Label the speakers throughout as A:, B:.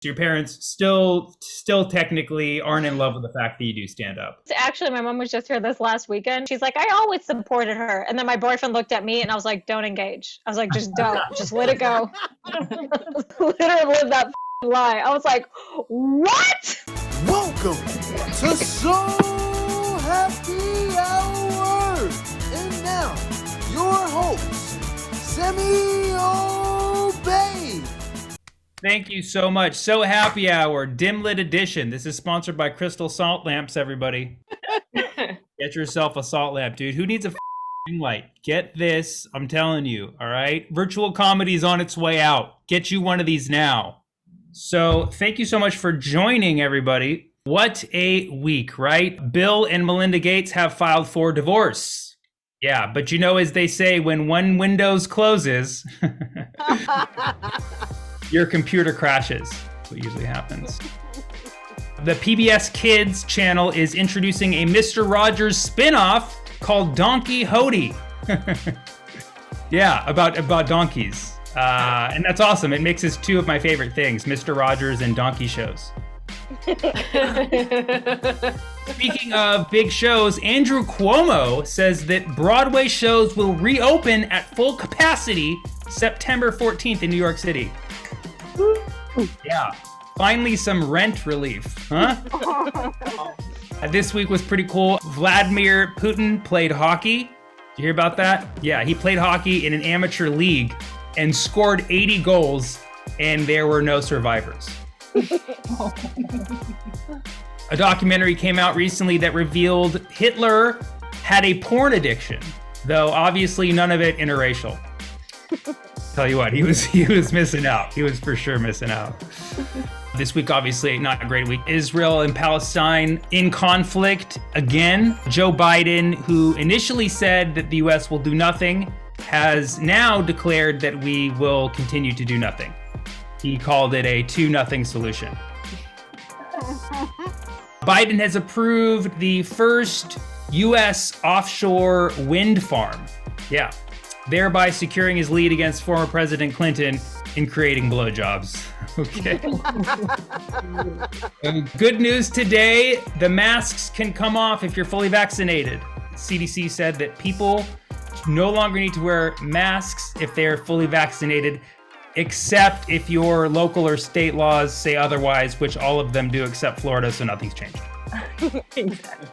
A: Your parents still technically aren't in love with the fact that you do stand up.
B: Actually, my mom was just here this last weekend. She's like, I always supported her. And then my boyfriend looked at me and I was like, don't engage. I was like, just don't. Just let it go. Literally live that lie. I was like, what?
C: Welcome to So Happy Hour. And now, your host, Sammy Obeid.
A: Thank you so much. So Happy Hour, dim lit edition. This is sponsored by Crystal Salt Lamps, everybody. Get yourself a salt lamp, dude. Who needs a light? Get this, I'm telling you, all right? Virtual comedy is on its way out. Get you one of these now. So thank you so much for joining, everybody. What a week, right? Bill and Melinda Gates have filed for divorce. Yeah, but you know, as they say, when one Windows closes, your computer crashes. That's what usually happens. The PBS Kids channel is introducing a Mr. Rogers spinoff called Donkey Hody. Yeah, about donkeys. And that's awesome. It mixes two of my favorite things, Mr. Rogers and donkey shows. Speaking of big shows, Andrew Cuomo says that Broadway shows will reopen at full capacity September 14th in New York City. Yeah, finally some rent relief, huh? This week was pretty cool. Vladimir Putin played hockey. Did you hear about that? Yeah, he played hockey in an amateur league and scored 80 goals, and there were no survivors. A documentary came out recently that revealed Hitler had a porn addiction, though obviously none of it interracial. Tell you what, he was missing out. He was for sure missing out. This week, obviously, not a great week. Israel and Palestine in conflict again. Joe Biden, who initially said that the U.S. will do nothing, has now declared that we will continue to do nothing. He called it a 2-0 solution. Biden has approved the first U.S. offshore wind farm. Yeah. Thereby securing his lead against former President Clinton in creating blowjobs. Okay. Good news today, the masks can come off if you're fully vaccinated. CDC said that people no longer need to wear masks if they're fully vaccinated, except if your local or state laws say otherwise, which all of them do except Florida, so nothing's changed.
B: Exactly.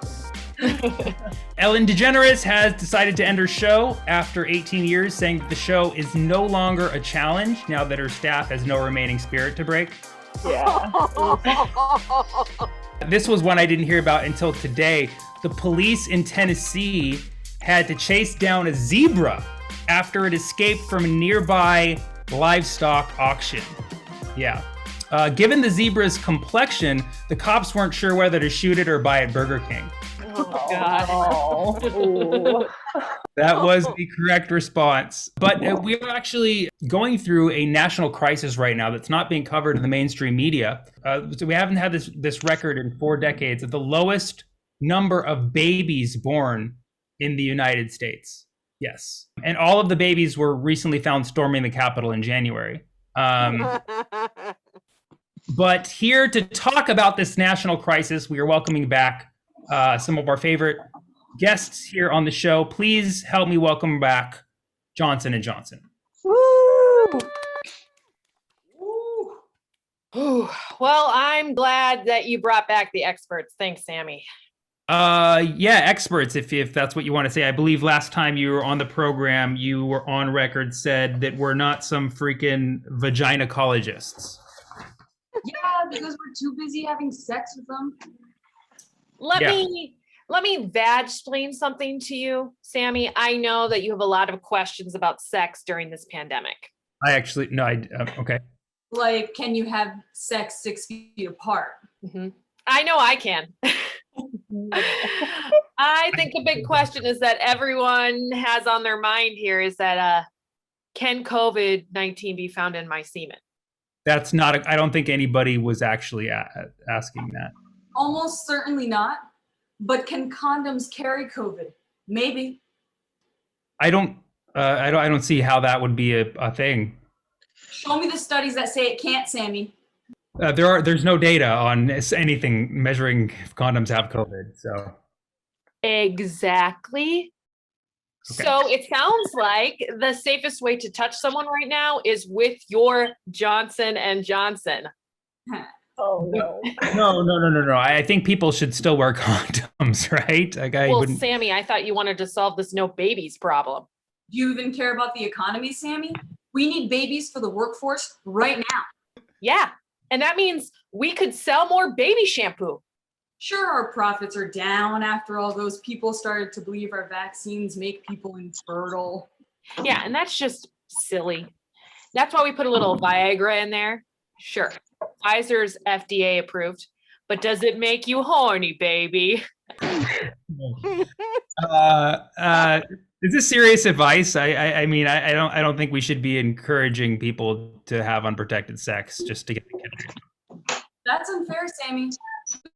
A: Ellen DeGeneres has decided to end her show after 18 years, saying that the show is no longer a challenge now that her staff has no remaining spirit to break.
B: Yeah.
A: This was one I didn't hear about until today. The police in Tennessee had to chase down a zebra after it escaped from a nearby livestock auction. Yeah. Given the zebra's complexion, the cops weren't sure whether to shoot it or buy it Burger King.
B: Oh, God.
A: That was the correct response. But we are actually going through a national crisis right now that's not being covered in the mainstream media. So we haven't had this record in 4 decades of the lowest number of babies born in the United States. Yes. And all of the babies were recently found storming the Capitol in January. But here to talk about this national crisis, we are welcoming back some of our favorite guests here on the show. Please help me welcome back Johnson & Johnson.
D: Woo! Well, I'm glad that you brought back the experts. Thanks, Sammy.
A: Yeah, experts, if that's what you want to say. I believe last time you were on the program, you were on record said that we're not some freaking vagинacologists.
E: Yeah, because we're too busy having sex with them.
D: Let me vag-splain something to you, Sammy. I know that you have a lot of questions about sex during this pandemic.
A: Okay.
E: Like, can you have sex 6 feet apart?
D: Mm-hmm. I know I can. I think the big question is that everyone has on their mind here is that, can COVID-19 be found in my semen?
A: That's not, I don't think anybody was actually asking that.
E: Almost certainly not. But can condoms carry COVID? Maybe.
A: I don't see how that would be a thing.
E: Show me the studies that say it can't, Sammy.
A: There's no data on anything measuring if condoms have COVID. So
D: Exactly.
A: Okay.
D: So it sounds like the safest way to touch someone right now is with your Johnson and Johnson.
B: Oh no.
A: No. I think people should still wear condoms, right? Like I
D: Well,
A: wouldn't.
D: Sammy, I thought you wanted to solve this no babies problem.
E: Do you even care about the economy, Sammy? We need babies for the workforce right now.
D: Yeah. And that means we could sell more baby shampoo.
E: Sure, our profits are down after all those people started to believe our vaccines make people infertile.
D: Yeah, and that's just silly. That's why we put a little Viagra in there. Sure, Pfizer's FDA approved, but does it make you horny, baby?
A: Is this serious advice? I mean, I don't think we should be encouraging people to have unprotected sex just to get the kid.
E: That's unfair, Sammy.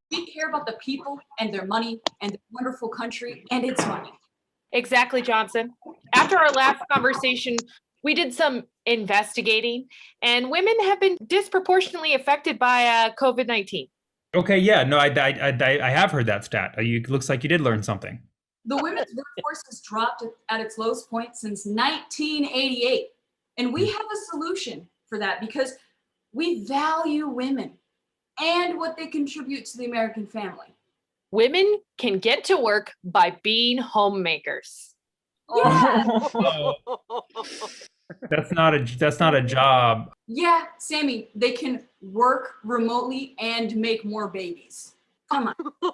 E: We care about the people and their money and the wonderful country and its money.
D: Exactly, Johnson. After our last conversation, we did some investigating, and women have been disproportionately affected by COVID-19.
A: Okay, yeah, no, I have heard that stat. Looks like you did learn something.
E: The women's workforce has dropped at its lowest point since 1988. And we have a solution for that because we value women and what they contribute to the American family.
D: Women can get to work by being homemakers.
E: Yeah.
A: That's not a job.
E: Yeah, Sammy, they can work remotely and make more babies. Come on. Come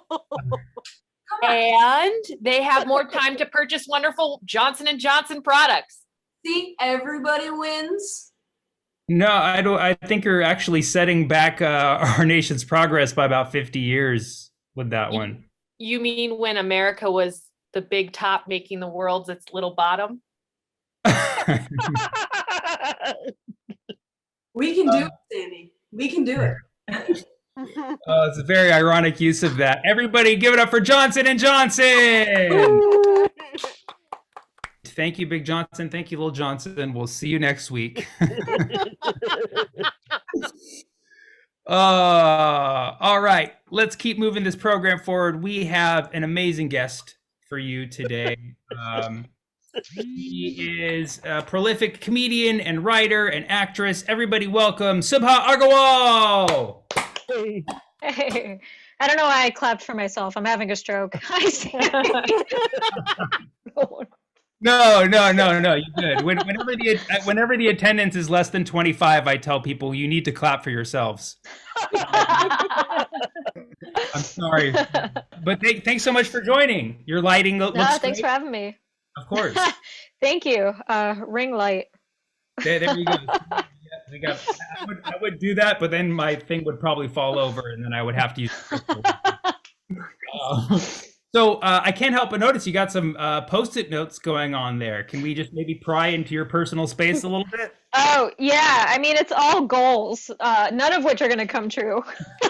E: on.
D: And they have more time to purchase wonderful Johnson & Johnson products.
E: See, everybody wins.
A: No, I don't. I think you're actually setting back our nation's progress by about 50 years with that one.
D: You mean when America was the big top making the world's its little bottom?
E: We can do it, Sammy. We can do it.
A: It's a very ironic use of that. Everybody give it up for Johnson & Johnson! Thank you, Big Johnson. Thank you, Little Johnson. We'll see you next week. All right, let's keep moving this program forward. We have an amazing guest for you today. He is a prolific comedian and writer and actress. Everybody welcome Subhah Agarwal.
B: Hey, I don't know why I clapped for myself. I'm having a stroke. Hi, Sammy.
A: No, you're good. Whenever the attendance is less than 25, I tell people you need to clap for yourselves. I'm sorry, but thanks so much for joining. Your lighting looks
B: Thanks
A: great.
B: for having me.
A: Of course.
B: Thank you. Ring light.
A: There you go. Yeah, I would do that, but then my thing would probably fall over, and then I would have to use. So I can't help but notice you got some Post-it notes going on there. Can we just maybe pry into your personal space a little bit?
B: Oh, yeah. I mean, it's all goals, none of which are going to come true.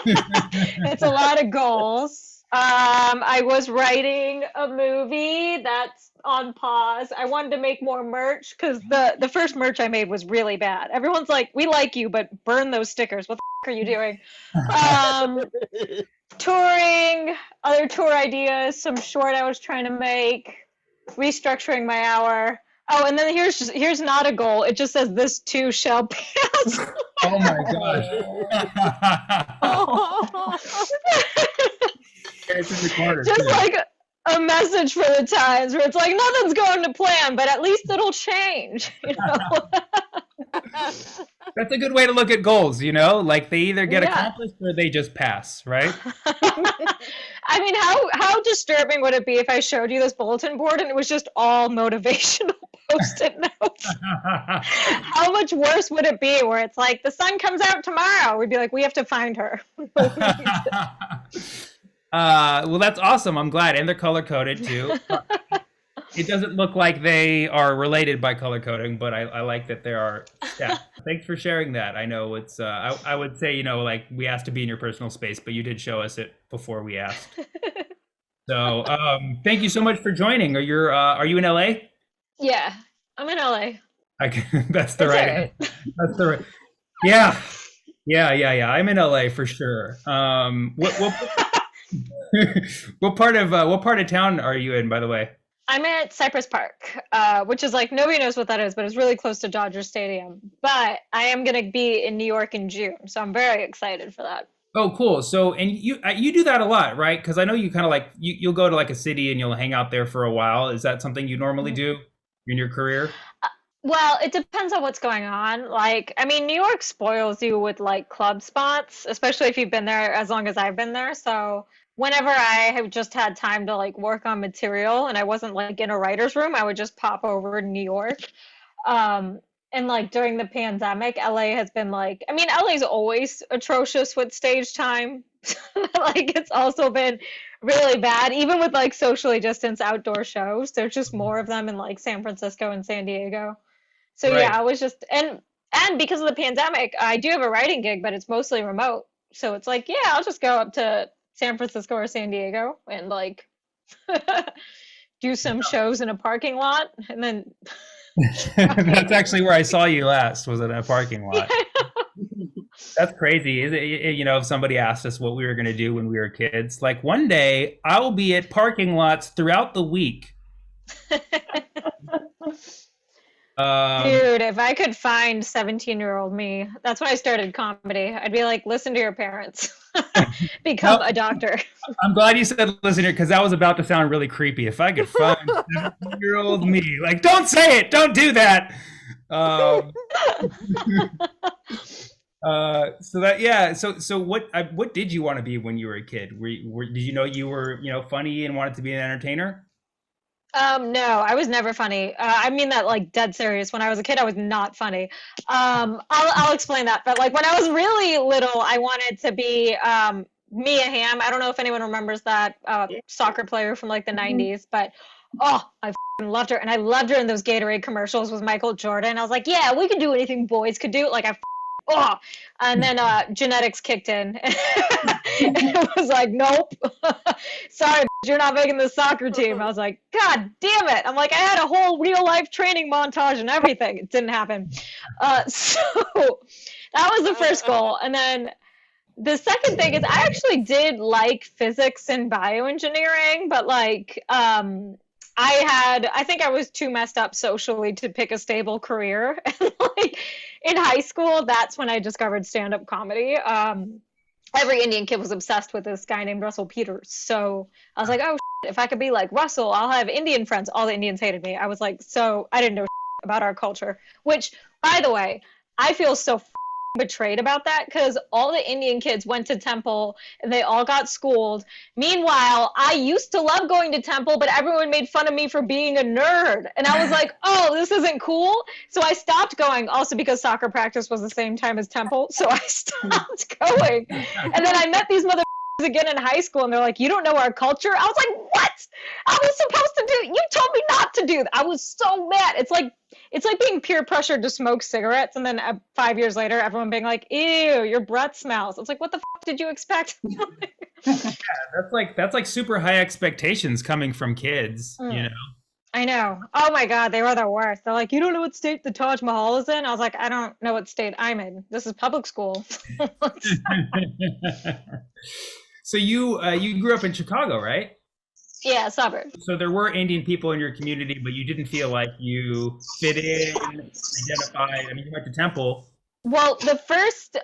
B: It's a lot of goals. I was writing a movie that's on pause. I wanted to make more merch because the first merch I made was really bad. Everyone's like, we like you, but burn those stickers. What the are you doing? Touring, other tour ideas, some short I was trying to make, restructuring my hour. Oh, and then here's not a goal. It just says this too shall pass.
A: Oh my gosh. It's in the corner,
B: just
A: too.
B: like a message for the times where it's like nothing's going to plan, but at least it'll change. You know?
A: That's a good way to look at goals, you know? Like they either get
B: Yeah.
A: accomplished or they just pass, right?
B: I mean, how disturbing would it be if I showed you this bulletin board and it was just all motivational Post-it notes? How much worse would it be where it's like the sun comes out tomorrow? We'd be like, we have to find her.
A: Well, that's awesome. I'm glad. And they're color coded too. It doesn't look like they are related by color coding, but I like that there are. Yeah. Thanks for sharing that. I know it's, I would say, you know, like we asked to be in your personal space, but you did show us it before we asked. So thank you so much for joining. Are you in LA?
B: Yeah, I'm in LA.
A: That's the
B: It's
A: right.
B: all right.
A: That's the right. Yeah. Yeah. I'm in LA for sure. What part of town are you in, by the way?
B: I'm at Cypress Park, which is like nobody knows what that is, but it's really close to Dodger Stadium. But I am going to be in New York in June, so I'm very excited for that.
A: Oh, cool. So, and you do that a lot, right? Because I know you kind of like you'll go to like a city and you'll hang out there for a while. Is that something you normally
B: Mhm.
A: do in your career?
B: Well, it depends on what's going on. Like, I mean, New York spoils you with like club spots, especially if you've been there as long as I've been there. So, whenever I have just had time to like work on material and I wasn't like in a writer's room, I would just pop over to New York. Um, and like during the pandemic, LA has been like, I mean, LA's always atrocious with stage time. Like, it's also been really bad, even with like socially distanced outdoor shows. There's just more of them in like San Francisco and San Diego. So yeah,
A: Right.
B: I was just and because of the pandemic, I do have a writing gig, but it's mostly remote. So it's like, yeah, I'll just go up to San Francisco or San Diego and like do some shows in a parking lot and then
A: That's actually where I saw you last, was in a parking lot.
B: yeah.
A: That's crazy. If somebody asked us what we were going to do when we were kids, like one day I will be at parking lots throughout the week. Um,
B: Dude, if I could find 17-year-old me, that's when I started comedy. I'd be like, listen to your parents, become
A: no,
B: a doctor.
A: I'm glad you said listen here because that was about to sound really creepy. If I could find 17-year-old me, like, don't say it, don't do that. Um, so that yeah. So what did you want to be when you were a kid? Did you know you were funny and wanted to be an entertainer?
B: No, I was never funny. I mean that like dead serious. When I was a kid, I was not funny. I'll explain that. But like when I was really little, I wanted to be Mia Hamm. I don't know if anyone remembers that soccer player from like the '90s, but oh, I f***ing loved her, and I loved her in those Gatorade commercials with Michael Jordan. I was like, yeah, we could do anything boys could do. Like oh, and then genetics kicked in. It was like, nope. Sorry, you're not making the soccer team. I was like, God damn it. I'm like, I had a whole real life training montage and everything. It didn't happen. So that was the first goal. And then the second thing is I actually did like physics and bioengineering, but like I think I was too messed up socially to pick a stable career. And like in high school, that's when I discovered stand-up comedy. Every Indian kid was obsessed with this guy named Russell Peters. So I was like, oh, shit, if I could be like Russell, I'll have Indian friends. All the Indians hated me. I was like, so I didn't know shit about our culture, which, by the way, I feel so betrayed about that because all the Indian kids went to temple and they all got schooled. Meanwhile, I used to love going to temple, but everyone made fun of me for being a nerd. And I was like, oh, this isn't cool. So I stopped going, also because soccer practice was the same time as temple. So I stopped going. And then I met these mother again in high school and they're like, you don't know our culture? I was like, what? I was supposed to do, you told me not to do that. I was so mad. It's like being peer pressured to smoke cigarettes and then 5 years later everyone being like, ew, your breath smells. It's like, what the did you expect?
A: That's like super high expectations coming from kids.
B: I know. Oh my God, they were the worst. They're like, you don't know what state the Taj Mahal is in? I was like, I don't know what state I'm in. This is public school.
A: So you grew up in Chicago, right?
B: Yeah, suburbs.
A: So there were Indian people in your community, but you didn't feel like you fit in, identified. I mean, you went to Temple.
B: Well, the first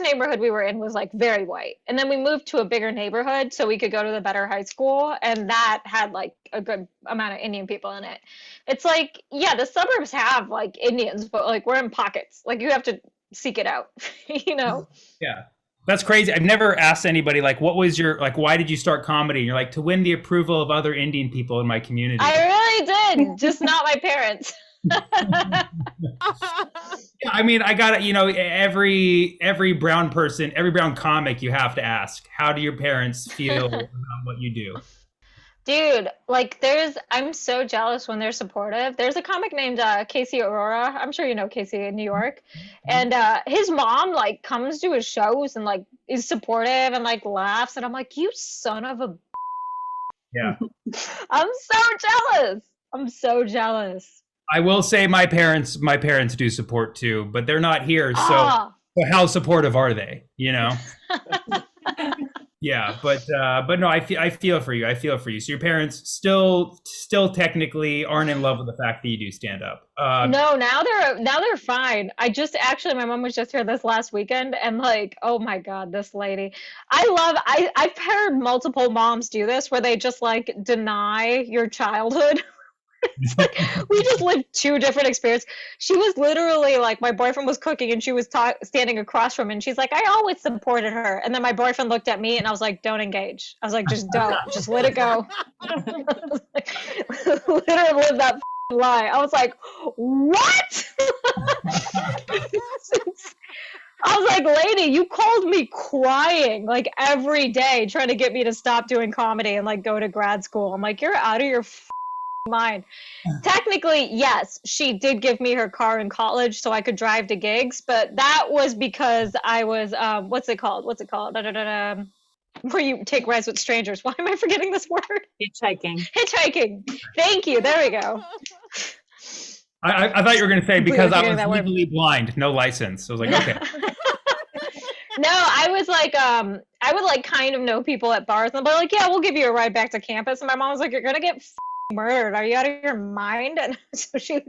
B: neighborhood we were in was like very white. And then we moved to a bigger neighborhood so we could go to the better high school. And that had like a good amount of Indian people in it. It's like, yeah, the suburbs have like Indians, but like we're in pockets. Like you have to seek it out, you know?
A: Yeah. That's crazy. I've never asked anybody like, what was your, like, why did you start comedy? And you're like, to win the approval of other Indian people in my community.
B: I really did, just not my parents.
A: Yeah, I mean, I got every brown person, every brown comic, you have to ask, how do your parents feel about what you do?
B: Dude, like I'm so jealous when they're supportive. There's a comic named Casey Aurora. I'm sure you know Casey in New York. And his mom like comes to his shows and like is supportive and like laughs. And I'm like, you son of a.
A: Yeah.
B: I'm so jealous. I'm so jealous.
A: I will say my parents do support too, but they're not here. So So how supportive are they? You know? Yeah, but no, I feel for you. I feel for you. So your parents still technically aren't in love with the fact that you do stand up.
B: No, now they're fine. I just actually my mom was just here this last weekend and like, oh my God, this lady. I've heard multiple moms do this where they just like deny your childhood. It's like we just lived two different experiences. She was literally like, my boyfriend was cooking and she was standing across from him and she's like, I always supported her. And then my boyfriend looked at me and I was like, don't engage. I was like, just don't, just let it go. Literally lived that lie. I was like, what? I was like, lady, you called me crying like every day trying to get me to stop doing comedy and like go to grad school. I'm like, you're out of your mind. Technically, yes, she did give me her car in college so I could drive to gigs, but that was because I was what's it called? Where you take rides with strangers. Why am I forgetting this word? Hitchhiking. Thank you. There we go.
A: I thought you were going to say because I was legally blind, no license. I was like, okay.
B: No, I was like, I would like kind of know people at bars and they're like, yeah, we'll give you a ride back to campus. And my mom was like, you're going to get murdered. Are you out of your mind? And so she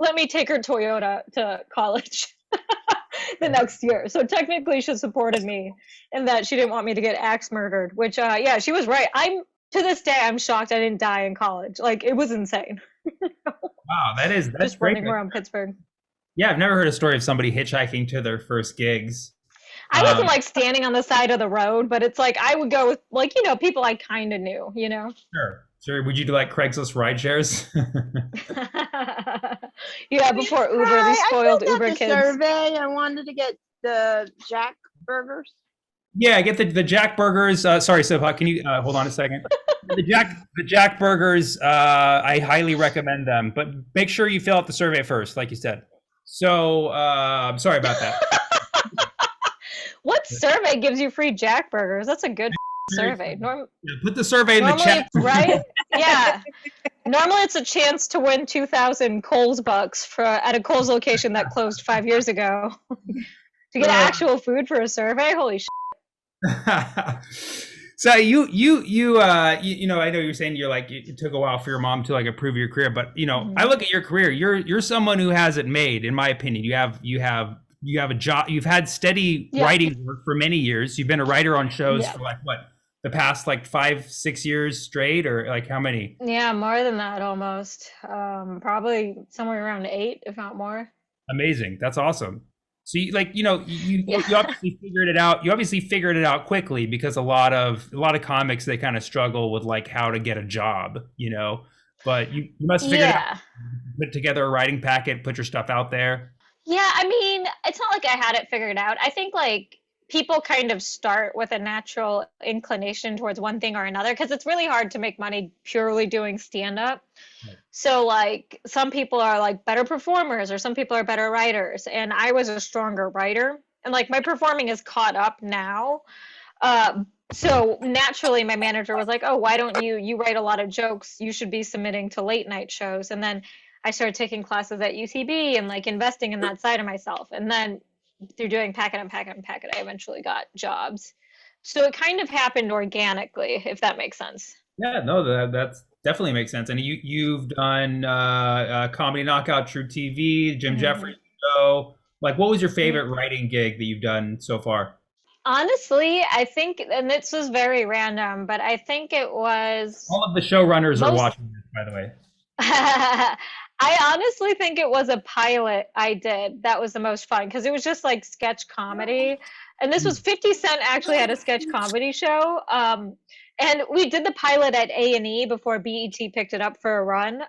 B: let me take her Toyota to college the next year. So technically she supported me in that she didn't want me to get axe murdered, which, yeah, she was right. To this day, I'm shocked I didn't die in college. Like, it was insane.
A: Wow, that's
B: just
A: great.
B: running around Pittsburgh.
A: Yeah, I've never heard a story of somebody hitchhiking to their first gigs.
B: I wasn't like standing on the side of the road, but it's like I would go with like, you know, people I kind of knew, you know?
A: Sure. Would you do like Craigslist ride shares?
B: Yeah, before Uber, these spoiled Uber kids.
F: Survey. I wanted to get the Jack burgers.
A: Yeah, get the Jack burgers. Sorry, Subha, can you hold on a second? The Jack burgers, I highly recommend them, but make sure you fill out the survey first, like you said. So I'm sorry about that.
B: What survey gives you free Jack burgers? That's a good survey.
A: Put the survey in the chat.
B: Right? Yeah. Normally it's a chance to win 2,000 Kohl's bucks at a Kohl's location that closed 5 years ago. To get actual food for a survey? Holy shit.
A: So you know, I know you're saying you're like it took a while for your mom to like approve your career, but you know, I look at your career. You're someone who has it made, in my opinion. You have a job. You've had steady writing work for many years. You've been a writer on shows for like what, the past like 5-6 years straight, or like how many? Yeah,
B: more than that almost. Probably somewhere around 8, if not more.
A: Amazing. That's awesome. So you obviously figured it out. You obviously figured it out quickly because a lot of comics, they kind of struggle with like how to get a job, you know. But you must figure it out. Put together a writing packet, put your stuff out there.
B: Yeah, I mean, it's not like I had it figured out. I think like people kind of start with a natural inclination towards one thing or another because it's really hard to make money purely doing stand-up. Right. So like some people are like better performers or some people are better writers, and I was a stronger writer, and like my performing is caught up now. So naturally my manager was like, oh, why don't you write a lot of jokes, you should be submitting to late night shows. And then I started taking classes at UCB and like investing in that side of myself. And then through doing packet, I eventually got jobs. So it kind of happened organically, if that makes sense.
A: Yeah, no, that's definitely makes sense. And you've done Comedy Knockout, True TV, Jim Jeffries show. Like, what was your favorite writing gig that you've done so far?
B: Honestly, I think, and this was very random, but I think it was...
A: All of the showrunners are watching this, by the way.
B: I honestly think it was a pilot I did that was the most fun because it was just like sketch comedy. And this was 50 Cent actually had a sketch comedy show. And we did the pilot at A&E before BET picked it up for a run.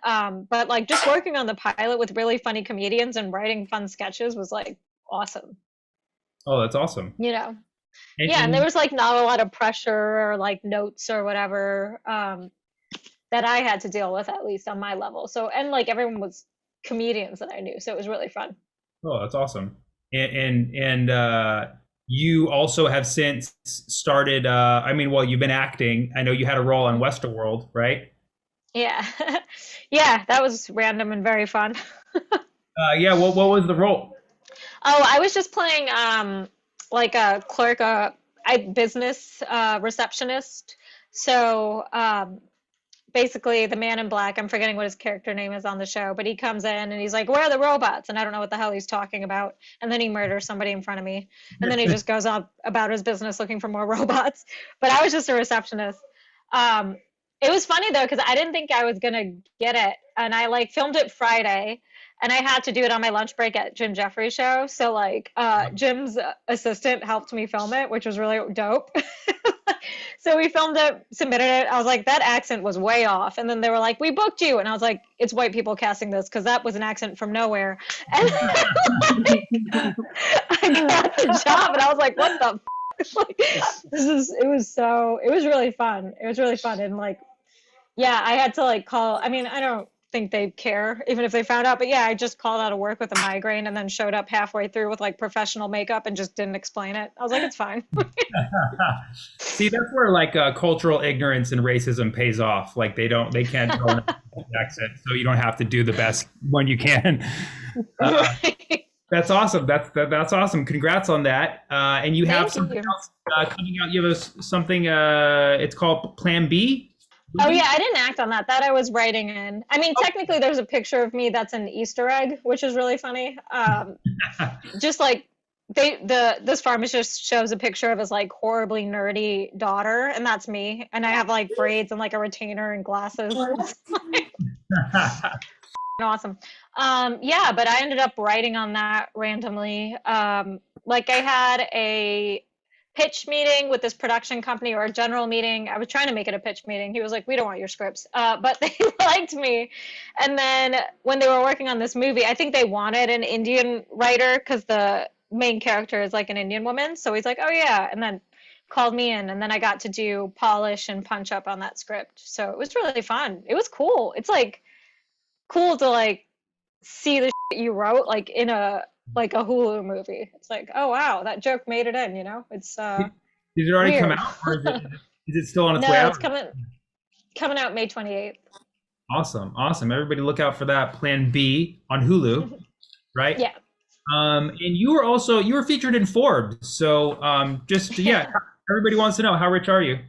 B: But like just working on the pilot with really funny comedians and writing fun sketches was like awesome.
A: Oh, that's awesome.
B: You know? And there was like not a lot of pressure or like notes or whatever. That I had to deal with, at least on my level. So, and like everyone was comedians that I knew, so it was really fun.
A: Oh, that's awesome. And you also have since started, you've been acting. I know you had a role on Westworld, right?
B: Yeah. Yeah, that was random and very fun.
A: What was the role?
B: Oh, I was just playing like a clerk, business receptionist. So basically, the man in black, I'm forgetting what his character name is on the show, but he comes in and he's like, "Where are the robots?" And I don't know what the hell he's talking about. And then he murders somebody in front of me. And then he just goes up about his business looking for more robots. But I was just a receptionist. It was funny though, because I didn't think I was gonna get it. And I like filmed it Friday and I had to do it on my lunch break at Jim Jeffries' show. So like Jim's assistant helped me film it, which was really dope. So we filmed it, submitted it. I was like, that accent was way off. And then they were like, we booked you. And I was like, it's white people casting this because that was an accent from nowhere. And like, I got the job and I was like, what the like, it was really fun. It was really fun. And like, yeah, I had to like call. I mean, I don't think they'd care even if they found out. But yeah, I just called out of work with a migraine and then showed up halfway through with like professional makeup and just didn't explain it. I was like, it's fine.
A: See, that's where like cultural ignorance and racism pays off. Like they can't go in an accent, so you don't have to do the best when you can. That's awesome. That's awesome. Congrats on that. And you have something else coming out. You have something. It's called Plan B.
B: Oh yeah, I didn't act on that. That I was writing in. I mean, technically, there's a picture of me that's an Easter egg, which is really funny. Just like this pharmacist shows a picture of his like horribly nerdy daughter, and that's me. And I have like braids and like a retainer and glasses. Awesome. Yeah, but I ended up writing on that randomly. Like I had a pitch meeting with this production company, or a general meeting. I was trying to make it a pitch meeting. He was like, we don't want your scripts. But they liked me. And then when they were working on this movie, I think they wanted an Indian writer because the main character is like an Indian woman. So he's like, oh yeah. And then called me in, and then I got to do polish and punch up on that script. So it was really fun. It was cool. It's like cool to like see the shit you wrote like in a Hulu movie. It's like, oh wow, that joke made it in, you know? It's
A: Did it already
B: weird.
A: come out, or is it still on its way
B: No,
A: out?
B: it's coming out May 28th.
A: Awesome. Everybody look out for that, Plan B on Hulu, right?
B: Yeah.
A: And you were featured in Forbes. So everybody wants to know, how rich are you?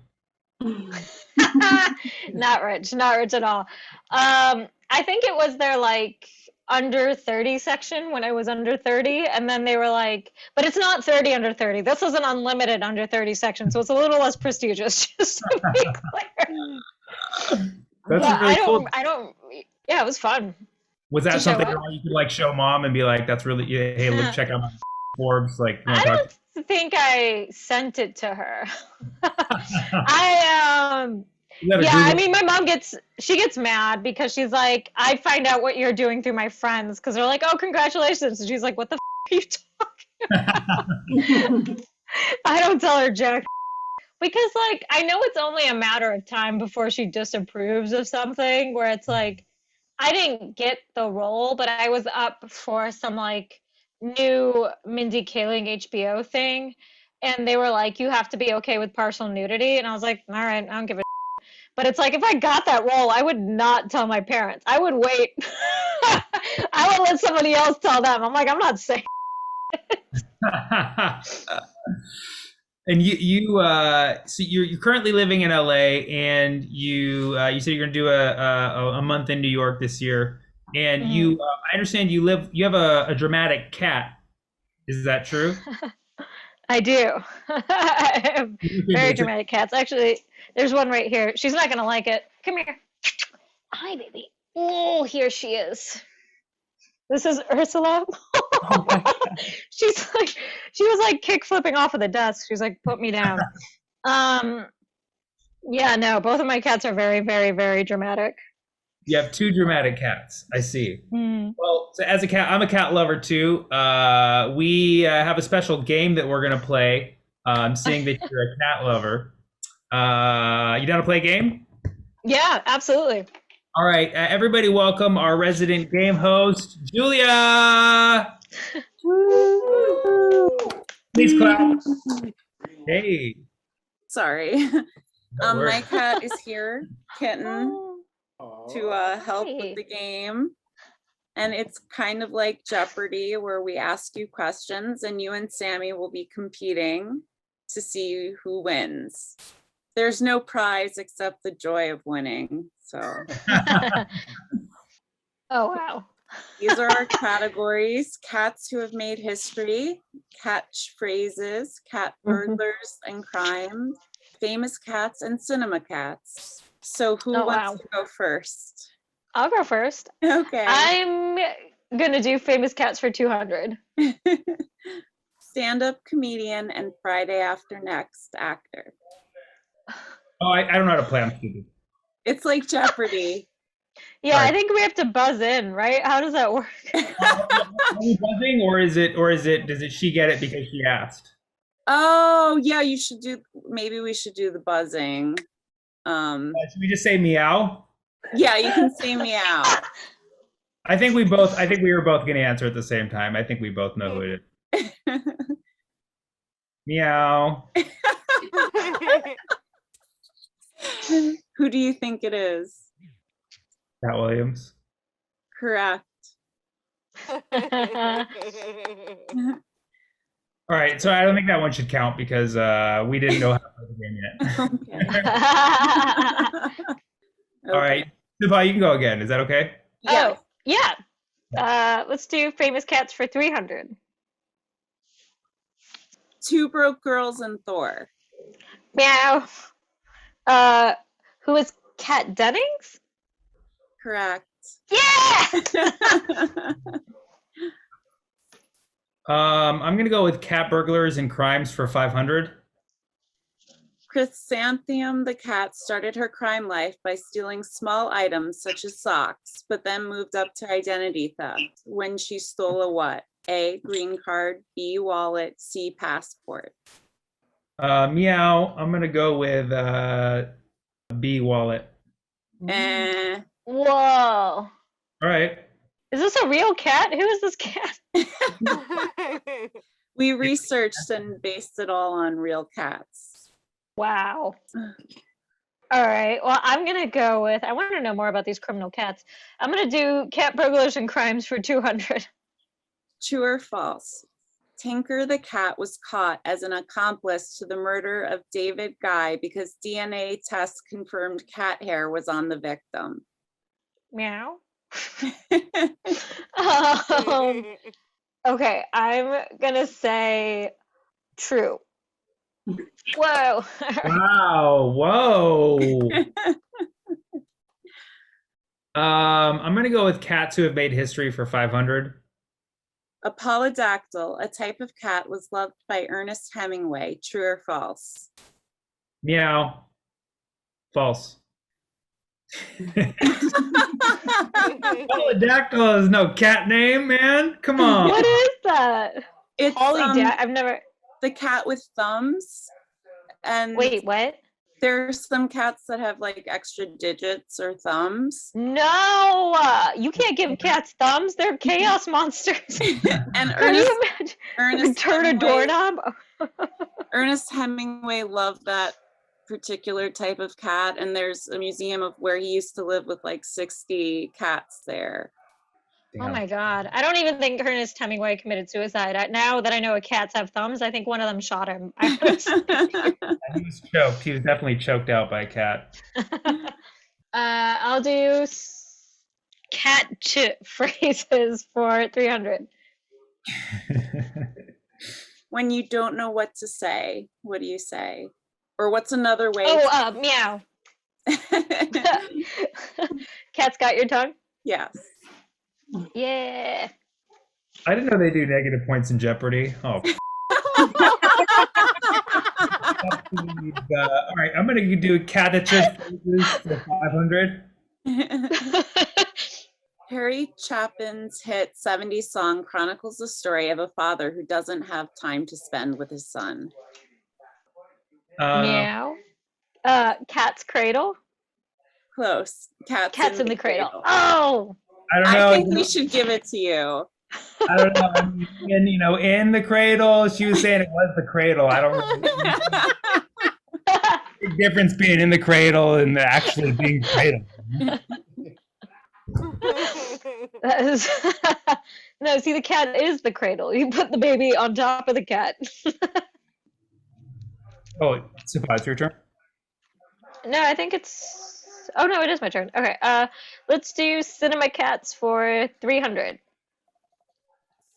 B: Not rich at all. I think it was their like under 30 section when I was under 30, and then they were like, but it's not 30 under 30. This is an unlimited under 30 section, so it's a little less prestigious, just to be clear.
A: That's really cool.
B: Yeah, it was fun.
A: Was that something you could like show mom and be like, that's really, hey, look, check out my Forbes, like,
B: I don't think I sent it to her. I mean, my mom gets mad because she's like, I find out what you're doing through my friends because they're like, oh, congratulations. And she's like, what the are you talking about? I don't tell her jack because like, I know it's only a matter of time before she disapproves of something where it's like, I didn't get the role, but I was up for some like new Mindy Kaling HBO thing. And they were like, you have to be okay with partial nudity. And I was like, all right, I don't give a But it's like, if I got that role, I would not tell my parents. I would wait. I would let somebody else tell them. I'm like, I'm not saying
A: And so you're currently living in LA, and you said you're going to do a month in New York this year. And I understand you have a dramatic cat. Is that true?
B: I do. I have very dramatic cats. Actually, there's one right here. She's not going to like it. Come here. Hi, baby. Oh, here she is. This is Ursula. Oh she was like kick flipping off of the desk. She's like, put me down. Yeah, no, both of my cats are very, very, very dramatic.
A: You have two dramatic cats. I see.
B: Well,
A: so as a cat, I'm a cat lover too. We have a special game that we're going to play. Seeing that you're a cat lover. You down to play a game?
B: Yeah, absolutely.
A: All right. Everybody welcome our resident game host, Julia. Please clap. Hey.
G: Sorry. My cat is here, Kitten, to help with the game. And it's kind of like Jeopardy, where we ask you questions and you and Sammy will be competing to see who wins. There's no prize except the joy of winning. So
B: Oh, wow.
G: these are our categories: cats who have made history, catchphrases, cat burglars and crime, famous cats, and cinema cats. So who
B: Oh,
G: wants
B: wow.
G: to go first?
B: I'll go first.
G: Okay.
B: I'm going to do famous cats for 200.
G: Stand-up comedian and Friday After Next actor.
A: Oh, I don't know how to play. I'm stupid.
G: It's like Jeopardy.
B: Yeah,
A: Sorry.
B: I think we have to buzz in, right? How does that work?
A: Are we buzzing, or is it does she get it because she asked?
G: Oh yeah, you should do. Maybe we should do the buzzing.
A: Should we just say meow?
G: Yeah, you can say meow.
A: I think we were both going to answer at the same time. I think we both know who it is. Meow.
G: Who do you think it is?
A: Cat Williams.
G: Correct.
A: All right, so I don't think that one should count because we didn't know how to play the game yet. All right, Subhah, you can go again. Is that okay?
G: Yeah.
B: Oh, yeah. Let's do famous cats for 300.
G: Two Broke Girls and Thor.
B: Meow. Who is Kat Dennings?
G: Correct.
B: Yeah!
A: I'm gonna go with cat burglars and crimes for 500.
G: Chrysanthemum the cat started her crime life by stealing small items such as socks, but then moved up to identity theft when she stole a what? A, green card, B, wallet, C, passport.
A: Meow. I'm gonna go with B, wallet.
G: Eh.
B: Whoa.
A: All right.
B: Is this a real cat? Who is this cat?
G: We researched and based it all on real cats.
B: Wow. All right. Well, I'm going to go with, I want to know more about these criminal cats. I'm going to do cat burglars and crimes for 200.
G: True or false? Tinker the cat was caught as an accomplice to the murder of David Guy because DNA tests confirmed cat hair was on the victim.
B: Meow. Okay, I'm going to say true. Whoa.
A: Wow. Whoa. I'm gonna go with cats who have made history for 500.
G: A polydactyl, a type of cat, was loved by Ernest Hemingway. True or false?
A: Meow. False. Polydactyl is no cat name, man. Come on.
B: What is that?
G: It's
B: I've never.
G: the cat with thumbs. And
B: Wait, what?
G: there's some cats that have like extra digits or thumbs.
B: No, you can't give cats thumbs. They're chaos monsters.
G: And
B: Can you imagine?
G: Ernest
B: Turn a
G: Hemingway-
B: doorknob.
G: Ernest Hemingway loved that particular type of cat, and there's a museum of where he used to live with like 60 cats there.
B: Oh my God. I don't even think Ernest Hemingway committed suicide. Now that I know cats have thumbs, I think one of them shot him.
A: He was choked. He was definitely choked out by a cat.
B: I'll do cat phrases for 300.
G: When you don't know what to say, what do you say? Or what's another way?
B: Oh, meow. Cat's got your tongue?
G: Yes.
B: Yeah.
A: I didn't know they do negative points in Jeopardy. Oh. All right, I'm gonna do caricature phrases for 500.
G: Harry Chapin's hit 70s song chronicles the story of a father who doesn't have time to spend with his son.
B: Meow. Cat's cradle?
G: Close.
B: Cat's in the cradle. Oh!
A: I don't know.
G: I think we should give it to you.
A: I don't know. I mean, in the cradle. She was saying it was the cradle. I don't really big difference being in the cradle and actually being cradled.
B: Yes. No, see, the cat is the cradle. You put the baby on top of the cat.
A: Oh, Subhah, it's your turn.
B: No, I think it's. Oh no, it is my turn. Okay. Let's do cinema cats for 300.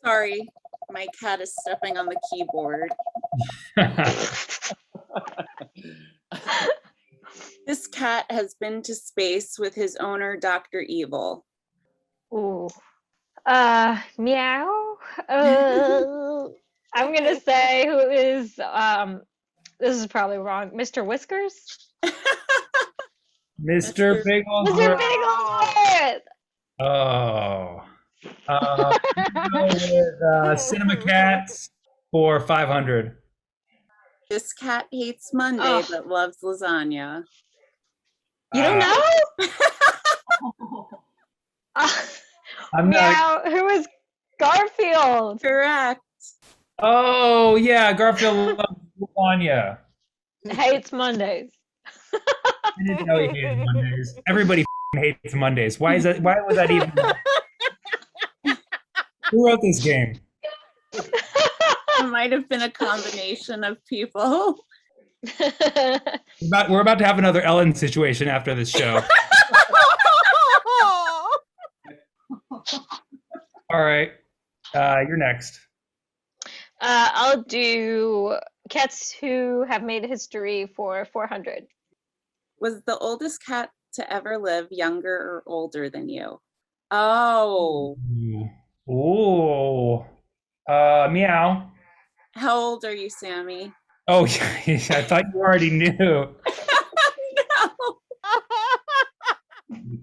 G: Sorry, my cat is stepping on the keyboard. This cat has been to space with his owner, Dr. Evil.
B: Ooh. Meow. I'm gonna say who is this is probably wrong. Mr. Whiskers?
A: Mr.
B: Mr.
A: Bigglesworth.
B: Bigglesworth!
A: Oh. I'm gonna go with Cinema Cats for 500.
G: This cat hates Monday
B: Oh.
G: but loves lasagna.
B: You don't know?
A: I'm not.
B: Meow. Who is Garfield?
G: Correct.
A: Oh, yeah, Garfield loves lasagna.
B: Hates Mondays.
A: I didn't know he hated Mondays. Everybody hates Mondays. Why is that? Why was that even? Who wrote this game?
G: It might have been a combination of people.
A: We're about to have another Ellen situation after this show. All right, you're next.
B: I'll do cats who have made history for 400.
G: Was the oldest cat to ever live younger or older than you? Oh,
A: Ooh. Meow.
G: how old are you, Sammy?
A: Oh, I thought you already knew.
G: No.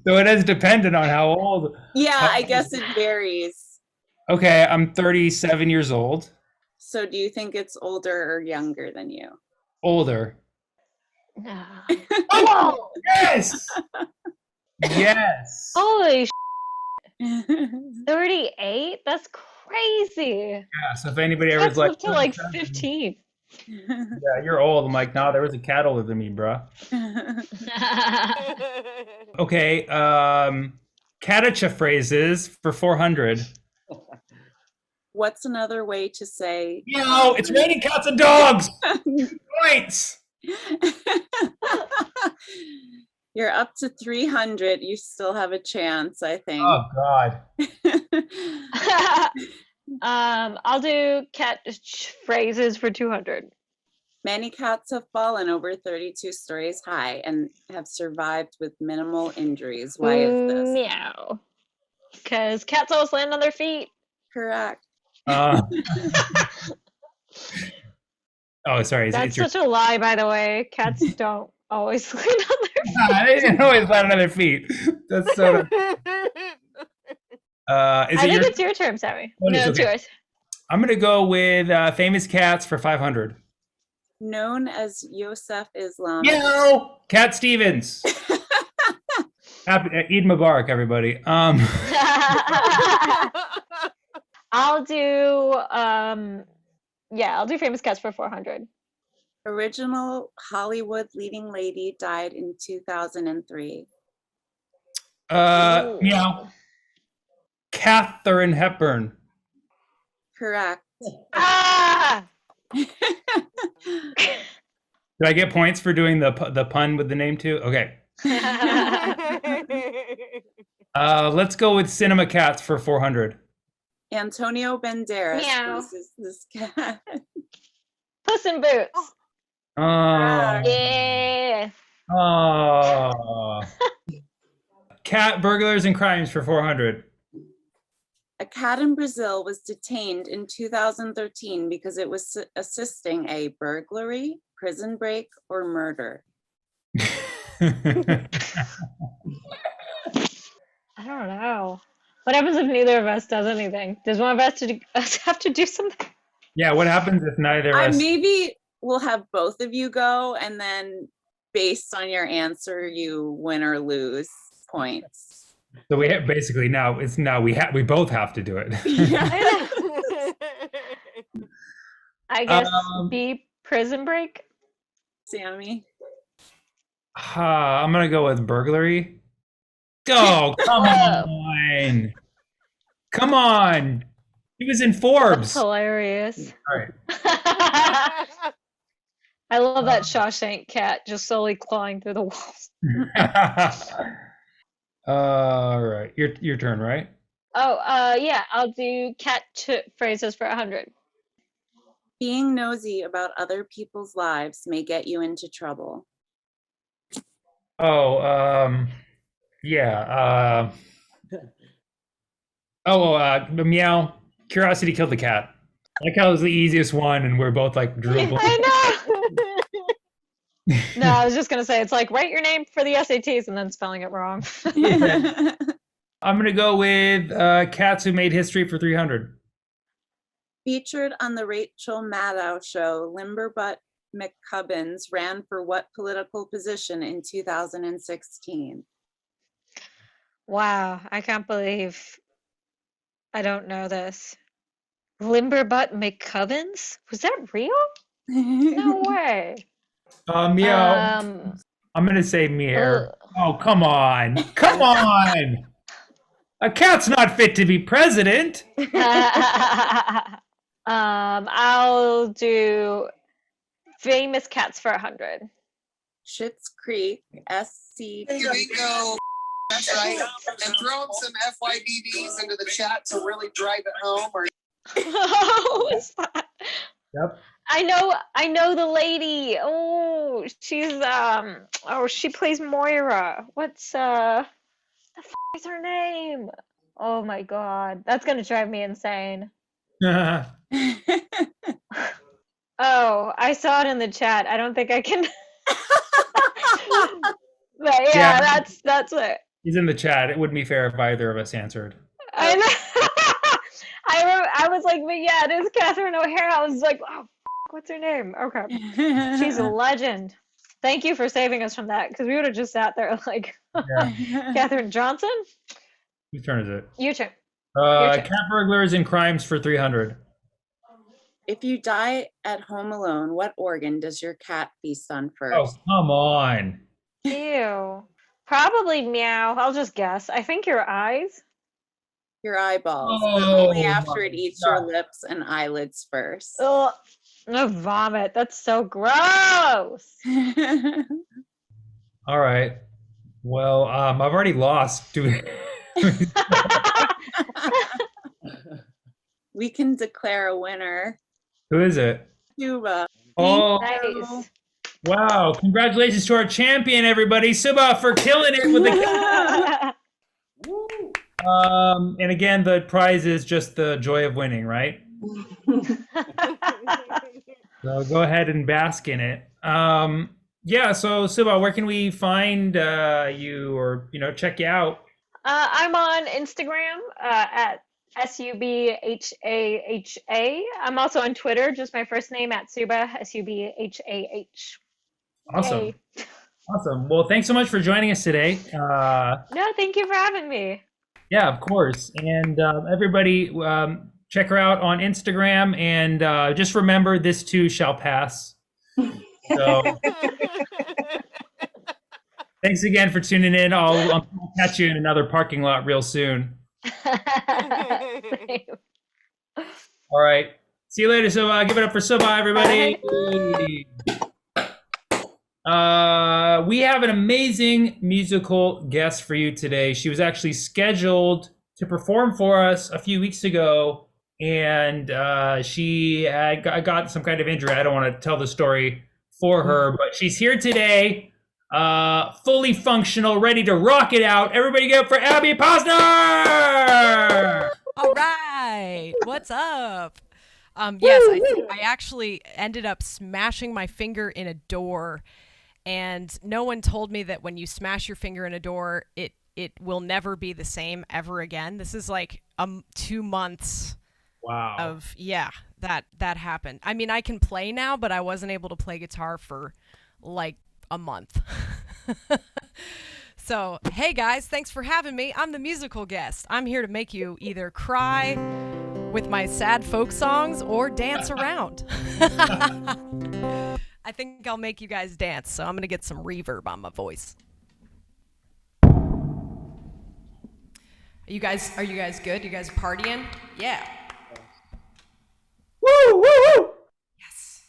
A: So it is dependent on how old.
G: Yeah, I guess it varies.
A: Okay, I'm 37 years old.
G: So do you think it's older or younger than you?
A: Older.
B: No.
A: Oh, yes! Yes.
B: Holy 38? That's crazy.
A: Yeah, so if anybody ever
B: Cats
A: is like,
B: live to like 15.
A: yeah, you're old. I'm like, nah, there was a cat older than me, bruh. Okay, Katacha phrases for 400.
G: What's another way to say?
A: Meow, it's raining cats and dogs. Points.
G: You're up to 300. You still have a chance, I think.
A: Oh God.
B: I'll do cat phrases for 200.
G: Many cats have fallen over 32 stories high and have survived with minimal injuries. Why is this?
B: Meow. Because cats always land on their feet.
G: Correct.
A: Oh, sorry.
B: That's
A: It's your.
B: such a lie, by the way. Cats don't always land on their feet.
A: They didn't always land on their feet. That's so. Is
B: I
A: it
B: think
A: your?
B: it's your turn, Sammy.
A: Oh, it
B: No,
A: is,
B: it's
A: okay.
B: yours.
A: I'm gonna go with famous cats for 500.
G: Known as Yosef Islam.
A: Meow. Cat Stevens. Happy Eid Mubarak, everybody.
B: I'll do I'll do famous cats for 400.
G: Original Hollywood leading lady died in 2003.
A: Meow. Katharine Hepburn.
G: Correct.
B: Ah!
A: Did I get points for doing the pun with the name too? Okay. Let's go with Cinema Cats for 400.
G: Antonio Banderas
B: Meow.
G: voices this cat.
B: Puss in Boots.
A: Oh.
B: Yeah.
A: Oh. Cat Burglars and Crimes for 400.
G: A cat in Brazil was detained in 2013 because it was assisting a burglary, prison break, or murder.
B: I don't know. What happens if neither of us does anything? Does one of us have to do something?
A: Yeah, what happens if neither of us?
G: Maybe we'll have both of you go, and then based on your answer, you win or lose points.
A: So we have basically we both have to do it.
G: Yeah.
B: I guess be prison break.
G: Sammy.
A: I'm gonna go with burglary. Oh, come on. Come on. He was in
B: That's
A: Forbes.
B: hilarious.
A: All right.
B: I love that Shawshank cat just slowly clawing through the walls.
A: All right. Your turn, right?
B: Oh, yeah, I'll do phrases for 100.
G: Being nosy about other people's lives may get you into trouble.
A: Oh, yeah. Meow. Curiosity killed the cat. Like how it was the easiest one, and we're both like drooling.
B: I know. No, I was just gonna say it's like write your name for the SATs and then spelling it wrong.
A: I'm gonna go with cats who made history for 300.
G: Featured on the Rachel Maddow show, Limberbutt McCubbins ran for what political position in 2016?
B: Wow, I can't believe I don't know this. Limberbutt McCubbins? Was that real? No way.
A: Meow. I'm gonna say meow. Oh, come on. Come on. A cat's not fit to be president.
B: I'll do famous cats for 100.
G: Schitt's Creek, SC.
H: Bingo. That's right. And throw some FYBBs into the chat to really drive it home. Or
B: What was that?
A: Yep.
B: I know the lady. Oh, she's she plays Moira. What's the is her name? Oh my god. That's gonna drive me insane. Oh, I saw it in the chat. I don't think I can. But yeah, that's it.
A: He's in the chat. It wouldn't be fair if either of us answered.
B: I know. I was like, but yeah, it is Catherine O'Hara. I was like, oh, what's her name? Okay, she's a legend. Thank you for saving us from that, because we would have just sat there like, Catherine Johnson.
A: Whose turn is it?
B: Your turn.
A: Cat burglars and crimes for 300.
G: If you die at home alone, what organ does your cat feast on first?
A: Oh, come on.
B: Ew. Probably meow. I'll just guess. I think your eyes.
G: Your eyeballs, but
A: Oh,
G: only after
A: my
G: it eats
A: God.
G: your lips and eyelids first.
B: Ugh. No vomit. That's so gross.
A: All right. Well, I've already lost.
G: We can declare a winner.
A: Who is it?
G: Cuba.
A: Oh,
B: Nice.
A: wow. Congratulations to our champion, everybody. Subhah for killing it with the and again, the prize is just the joy of winning, right? So go ahead and bask in it. Yeah, so Subhah, where can we find you or, check you out?
B: I'm on Instagram at SUBHAHA. I'm also on Twitter, just my first name at Subhah, SUBHAH.
A: Awesome.
B: Yay.
A: Awesome. Well, thanks so much for joining us today.
B: No, thank you for having me.
A: Yeah, of course. And everybody, check her out on Instagram. And just remember, this too shall pass. So thanks again for tuning in. I'll catch you in another parking lot real soon.
B: Same.
A: All right. See you later, Subhah. Give it up for Subhah, everybody. We have an amazing musical guest for you today. She was actually scheduled to perform for us a few weeks ago, and she got some kind of injury. I don't want to tell the story for her, but she's here today, fully functional, ready to rock it out. Everybody give it up for Abby Posner!
I: All right. What's up? Yes, I actually ended up smashing my finger in a door, and no one told me that when you smash your finger in a door, it will never be the same ever again. This is like 2 months
A: Wow.
I: of that happened. I mean, I can play now, but I wasn't able to play guitar for like a month. So, hey guys, thanks for having me. I'm the musical guest. I'm here to make you either cry with my sad folk songs or dance around. I think I'll make you guys dance, so I'm going to get some reverb on my voice. Are you guys good? You guys partying? Yeah.
A: Woo, woo, woo.
I: Yes.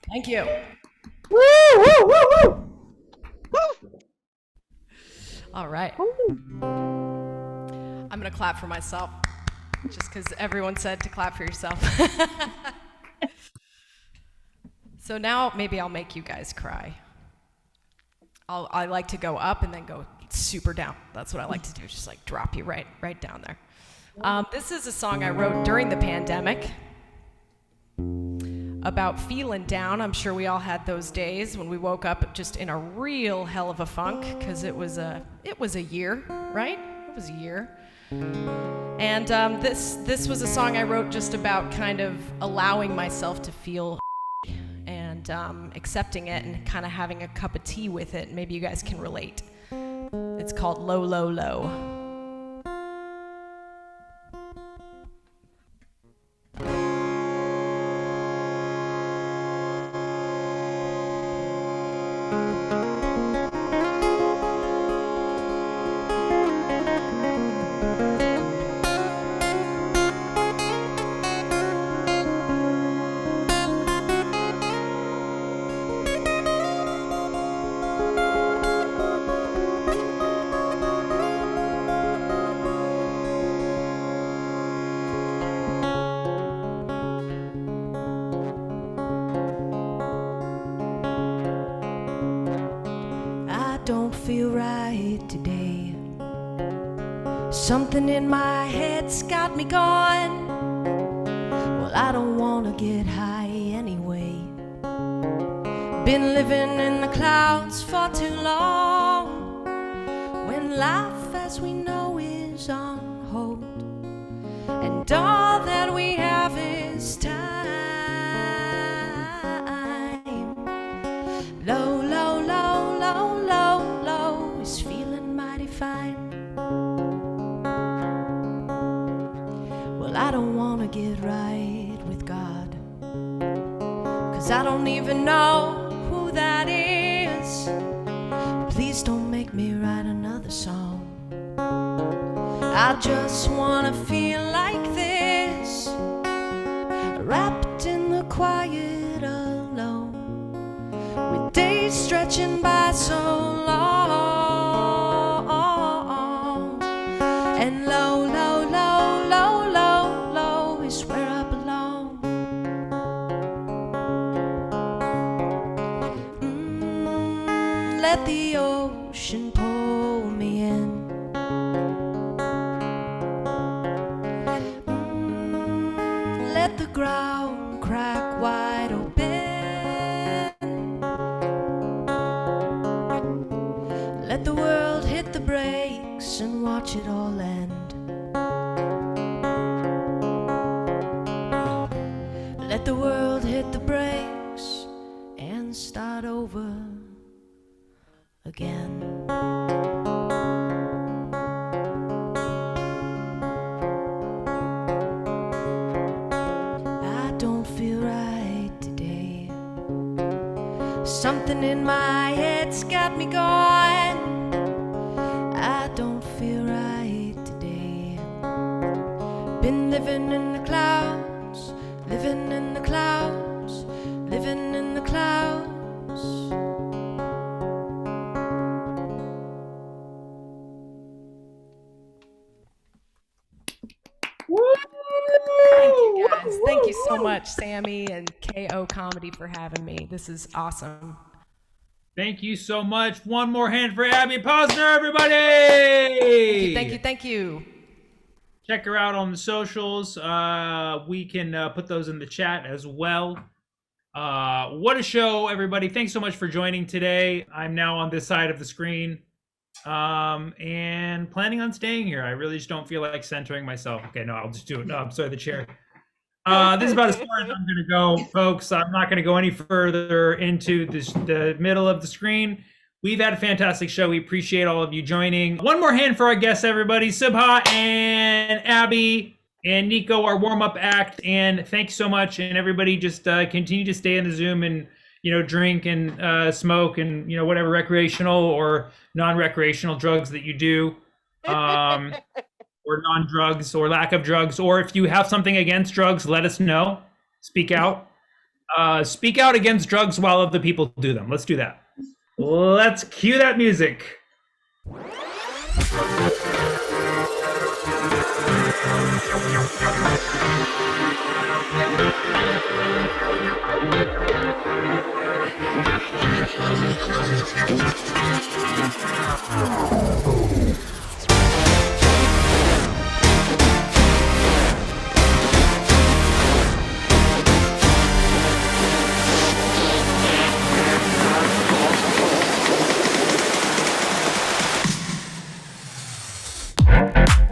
I: Thank you.
A: Woo, woo, woo, woo.
I: All right. I'm going to clap for myself just because everyone said to clap for yourself. So now maybe I'll make you guys cry. I like to go up and then go super down. That's what I like to do, just like drop you right down there. This is a song I wrote during the pandemic about feeling down. I'm sure we all had those days when we woke up just in a real hell of a funk because it was a year, right? It was a year. And this was a song I wrote just about kind of allowing myself to feel and accepting it and kind of having a cup of tea with it. Maybe you guys can relate. It's called Low, Low, Low.
J: don't feel right today. Something in my head's got me going. Well, I don't wanna get high anyway. Been living in the clouds for too long, when life as we know is on hold, and all that we have is time. Low, low, low, low, low, low is feeling mighty fine. Well, I don't wanna get right with God, 'cause I don't even know who that is. Please don't make me write another song. I just wanna feel like this, wrapped in the quiet alone, with days stretching by so long. And low, low, low, low, low, low is where I belong. Let the ocean pull me in. Let the ground crack wide open. Let the world hit the brakes and watch it all end. Let the world hit the brakes and start over again. I don't feel right today. Something in my head's got me going. I don't feel right today. Been living in the clouds, living in the clouds, living in the clouds.
I: Thank you guys. Thank you so much, Sammy and KO Comedy, for having me. This is awesome.
A: Thank you so much. One more hand for Abby Posner, everybody.
I: Thank you. Thank you.
A: Check her out on the socials. We can put those in the chat as well. What a show, everybody. Thanks so much for joining today. I'm now on this side of the screen and planning on staying here. I really just don't feel like centering myself. Okay, no, I'll just do it. No, I'm sorry, the chair. This is about as far as I'm going to go, folks. I'm not going to go any further into the middle of the screen. We've had a fantastic show. We appreciate all of you joining. One more hand for our guests, everybody. Subha and Abby and Nico, our warm-up act. And thanks so much. And everybody just continue to stay in the Zoom and, drink and smoke and, whatever recreational or non-recreational drugs that you do. Or non-drugs or lack of drugs. Or if you have something against drugs, let us know. Speak out. Speak out against drugs while other people do them. Let's do that. Let's cue that music.